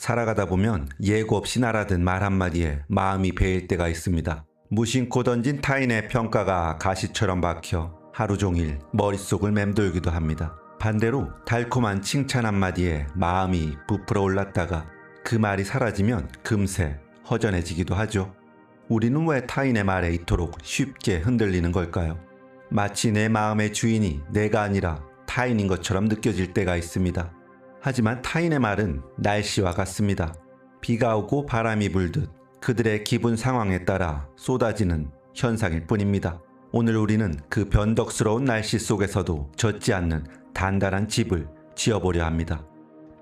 살아가다 보면 예고 없이 날아든 말 한마디에 마음이 베일 때가 있습니다. 무심코 던진 타인의 평가가 가시처럼 박혀 하루 종일 머릿속을 맴돌기도 합니다. 반대로 달콤한 칭찬 한마디에 마음이 부풀어 올랐다가 그 말이 사라지면 금세 허전해지기도 하죠. 우리는 왜 타인의 말에 이토록 쉽게 흔들리는 걸까요? 마치 내 마음의 주인이 내가 아니라 타인인 것처럼 느껴질 때가 있습니다. 하지만 타인의 말은 날씨와 같습니다. 비가 오고 바람이 불듯 그들의 기분 상황에 따라 쏟아지는 현상일 뿐입니다. 오늘 우리는 그 변덕스러운 날씨 속에서도 젖지 않는 단단한 집을 지어보려 합니다.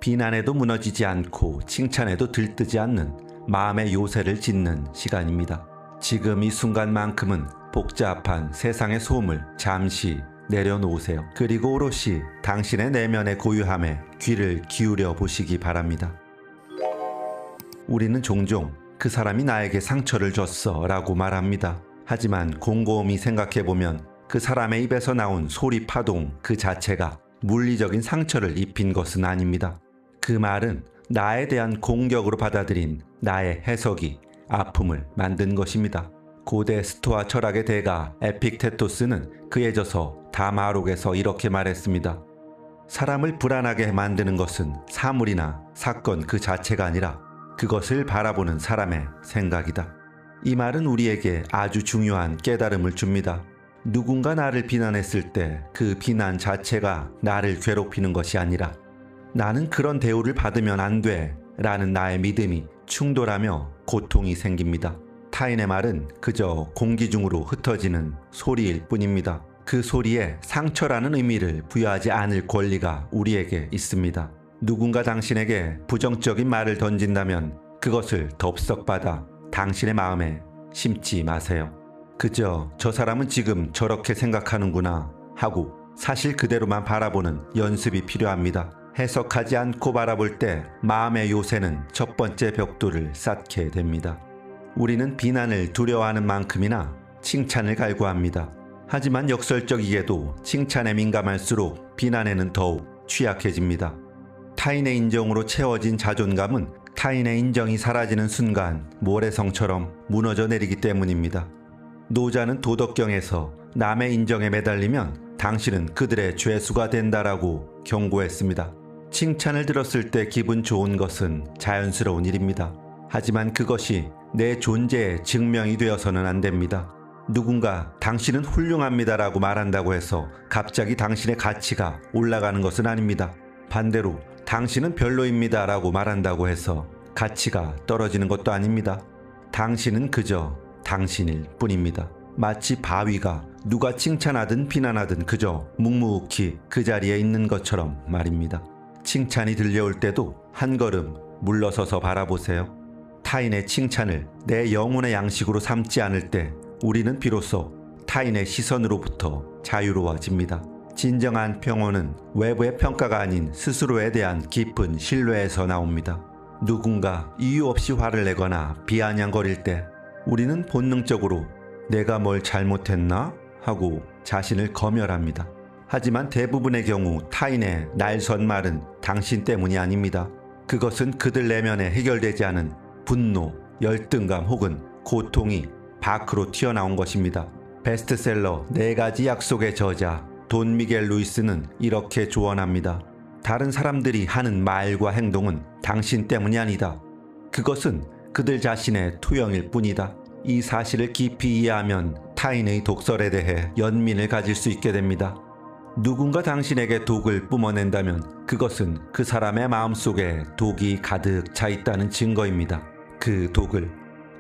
비난에도 무너지지 않고 칭찬에도 들뜨지 않는 마음의 요새를 짓는 시간입니다. 지금 이 순간만큼은 복잡한 세상의 소음을 잠시 내려놓으세요. 그리고 오롯이 당신의 내면의 고유함에 귀를 기울여 보시기 바랍니다. 우리는 종종 그 사람이 나에게 상처를 줬어 라고 말합니다. 하지만 곰곰이 생각해보면 그 사람의 입에서 나온 소리 파동 그 자체가 물리적인 상처를 입힌 것은 아닙니다. 그 말은 나에 대한 공격으로 받아들인 나의 해석이 아픔을 만든 것입니다. 고대 스토아 철학의 대가 에픽테토스는 그에 져서 다마록에서 이렇게 말했습니다. 사람을 불안하게 만드는 것은 사물이나 사건 그 자체가 아니라 그것을 바라보는 사람의 생각이다. 이 말은 우리에게 아주 중요한 깨달음을 줍니다. 누군가 나를 비난했을 때 그 비난 자체가 나를 괴롭히는 것이 아니라 나는 그런 대우를 받으면 안 돼 라는 나의 믿음이 충돌하며 고통이 생깁니다. 타인의 말은 그저 공기 중으로 흩어지는 소리일 뿐입니다. 그 소리에 상처라는 의미를 부여하지 않을 권리가 우리에게 있습니다. 누군가 당신에게 부정적인 말을 던진다면 그것을 덥석 받아 당신의 마음에 심지 마세요. 그저 저 사람은 지금 저렇게 생각하는구나 하고 사실 그대로만 바라보는 연습이 필요합니다. 해석하지 않고 바라볼 때 마음의 요새는 첫 번째 벽돌을 쌓게 됩니다. 우리는 비난을 두려워하는 만큼이나 칭찬을 갈구합니다. 하지만 역설적이게도 칭찬에 민감할수록 비난에는 더욱 취약해집니다. 타인의 인정으로 채워진 자존감은 타인의 인정이 사라지는 순간 모래성처럼 무너져 내리기 때문입니다. 노자는 도덕경에서 남의 인정에 매달리면 당신은 그들의 죄수가 된다라고 경고했습니다. 칭찬을 들었을 때 기분 좋은 것은 자연스러운 일입니다. 하지만 그것이 내 존재의 증명이 되어서는 안 됩니다. 누군가 당신은 훌륭합니다라고 말한다고 해서 갑자기 당신의 가치가 올라가는 것은 아닙니다. 반대로 당신은 별로입니다라고 말한다고 해서 가치가 떨어지는 것도 아닙니다. 당신은 그저 당신일 뿐입니다. 마치 바위가 누가 칭찬하든 비난하든 그저 묵묵히 그 자리에 있는 것처럼 말입니다. 칭찬이 들려올 때도 한 걸음 물러서서 바라보세요. 타인의 칭찬을 내 영혼의 양식으로 삼지 않을 때 우리는 비로소 타인의 시선으로부터 자유로워집니다. 진정한 평온은 외부의 평가가 아닌 스스로에 대한 깊은 신뢰에서 나옵니다. 누군가 이유 없이 화를 내거나 비아냥거릴 때 우리는 본능적으로 내가 뭘 잘못했나? 하고 자신을 검열합니다. 하지만 대부분의 경우 타인의 날선 말은 당신 때문이 아닙니다. 그것은 그들 내면에 해결되지 않은 분노, 열등감 혹은 고통이 밖으로 튀어나온 것입니다. 베스트셀러 4가지 약속의 저자 돈 미겔 루이스는 이렇게 조언합니다. 다른 사람들이 하는 말과 행동은 당신 때문이 아니다. 그것은 그들 자신의 투영일 뿐이다. 이 사실을 깊이 이해하면 타인의 독설에 대해 연민을 가질 수 있게 됩니다. 누군가 당신에게 독을 뿜어낸다면 그것은 그 사람의 마음속에 독이 가득 차 있다는 증거입니다. 그 독을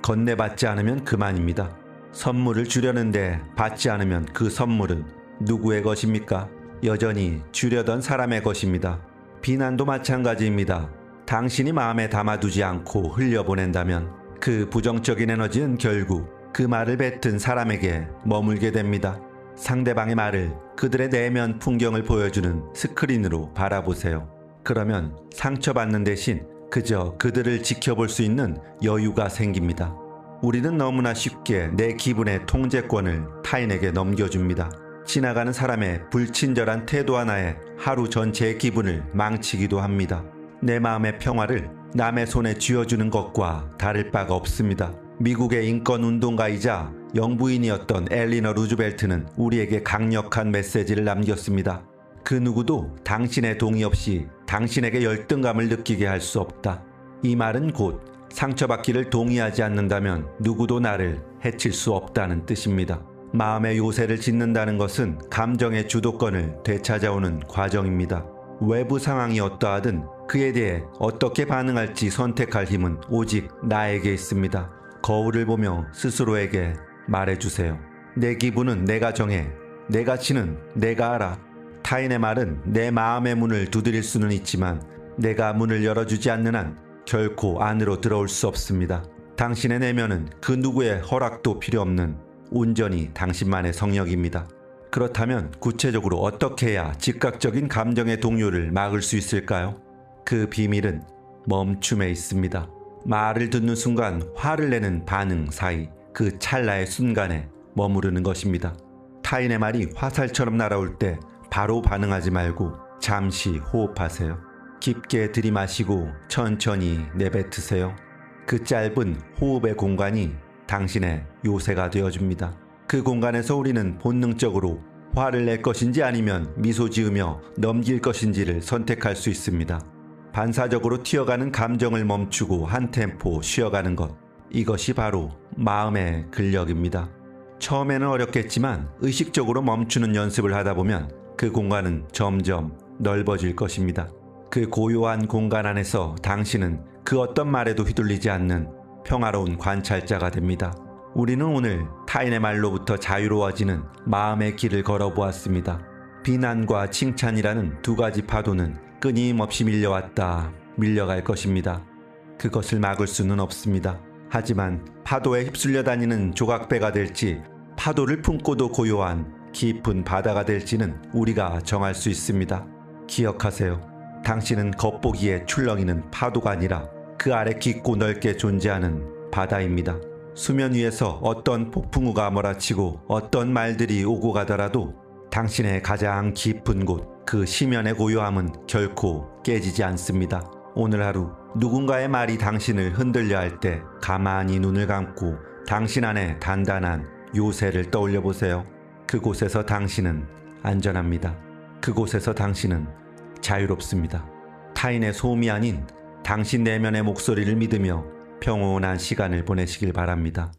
건네받지 않으면 그만입니다. 선물을 주려는데 받지 않으면 그 선물은 누구의 것입니까? 여전히 주려던 사람의 것입니다. 비난도 마찬가지입니다. 당신이 마음에 담아두지 않고 흘려보낸다면 그 부정적인 에너지는 결국 그 말을 뱉은 사람에게 머물게 됩니다. 상대방의 말을 그들의 내면 풍경을 보여주는 스크린으로 바라보세요. 그러면 상처받는 대신 그저 그들을 지켜볼 수 있는 여유가 생깁니다. 우리는 너무나 쉽게 내 기분의 통제권을 타인에게 넘겨줍니다. 지나가는 사람의 불친절한 태도 하나에 하루 전체의 기분을 망치기도 합니다. 내 마음의 평화를 남의 손에 쥐어주는 것과 다를 바가 없습니다. 미국의 인권운동가이자 영부인이었던 엘리너 루즈벨트는 우리에게 강력한 메시지를 남겼습니다. 그 누구도 당신의 동의 없이 당신에게 열등감을 느끼게 할 수 없다. 이 말은 곧 상처받기를 동의하지 않는다면 누구도 나를 해칠 수 없다는 뜻입니다. 마음의 요새를 짓는다는 것은 감정의 주도권을 되찾아오는 과정입니다. 외부 상황이 어떠하든 그에 대해 어떻게 반응할지 선택할 힘은 오직 나에게 있습니다. 거울을 보며 스스로에게 말해주세요. 내 기분은 내가 정해. 내 가치는 내가 알아. 타인의 말은 내 마음의 문을 두드릴 수는 있지만 내가 문을 열어주지 않는 한 결코 안으로 들어올 수 없습니다. 당신의 내면은 그 누구의 허락도 필요 없는 온전히 당신만의 성역입니다. 그렇다면 구체적으로 어떻게 해야 즉각적인 감정의 동요를 막을 수 있을까요? 그 비밀은 멈춤에 있습니다. 말을 듣는 순간 화를 내는 반응 사이 그 찰나의 순간에 머무르는 것입니다. 타인의 말이 화살처럼 날아올 때 바로 반응하지 말고 잠시 호흡하세요. 깊게 들이마시고 천천히 내뱉으세요. 그 짧은 호흡의 공간이 당신의 요새가 되어줍니다. 그 공간에서 우리는 본능적으로 화를 낼 것인지 아니면 미소 지으며 넘길 것인지를 선택할 수 있습니다. 반사적으로 튀어가는 감정을 멈추고 한 템포 쉬어가는 것. 이것이 바로 마음의 근력입니다. 처음에는 어렵겠지만 의식적으로 멈추는 연습을 하다 보면 그 공간은 점점 넓어질 것입니다. 그 고요한 공간 안에서 당신은 그 어떤 말에도 휘둘리지 않는 평화로운 관찰자가 됩니다. 우리는 오늘 타인의 말로부터 자유로워지는 마음의 길을 걸어보았습니다. 비난과 칭찬이라는 두 가지 파도는 끊임없이 밀려왔다 밀려갈 것입니다. 그것을 막을 수는 없습니다. 하지만 파도에 휩쓸려 다니는 조각배가 될지 파도를 품고도 고요한 깊은 바다가 될지는 우리가 정할 수 있습니다. 기억하세요. 당신은 겉보기에 출렁이는 파도가 아니라 그 아래 깊고 넓게 존재하는 바다입니다. 수면 위에서 어떤 폭풍우가 몰아치고 어떤 말들이 오고 가더라도 당신의 가장 깊은 곳, 그 심연의 고요함은 결코 깨지지 않습니다. 오늘 하루 누군가의 말이 당신을 흔들려 할 때 가만히 눈을 감고 당신 안에 단단한 요새를 떠올려 보세요. 그곳에서 당신은 안전합니다. 그곳에서 당신은 자유롭습니다. 타인의 소음이 아닌 당신 내면의 목소리를 믿으며 평온한 시간을 보내시길 바랍니다.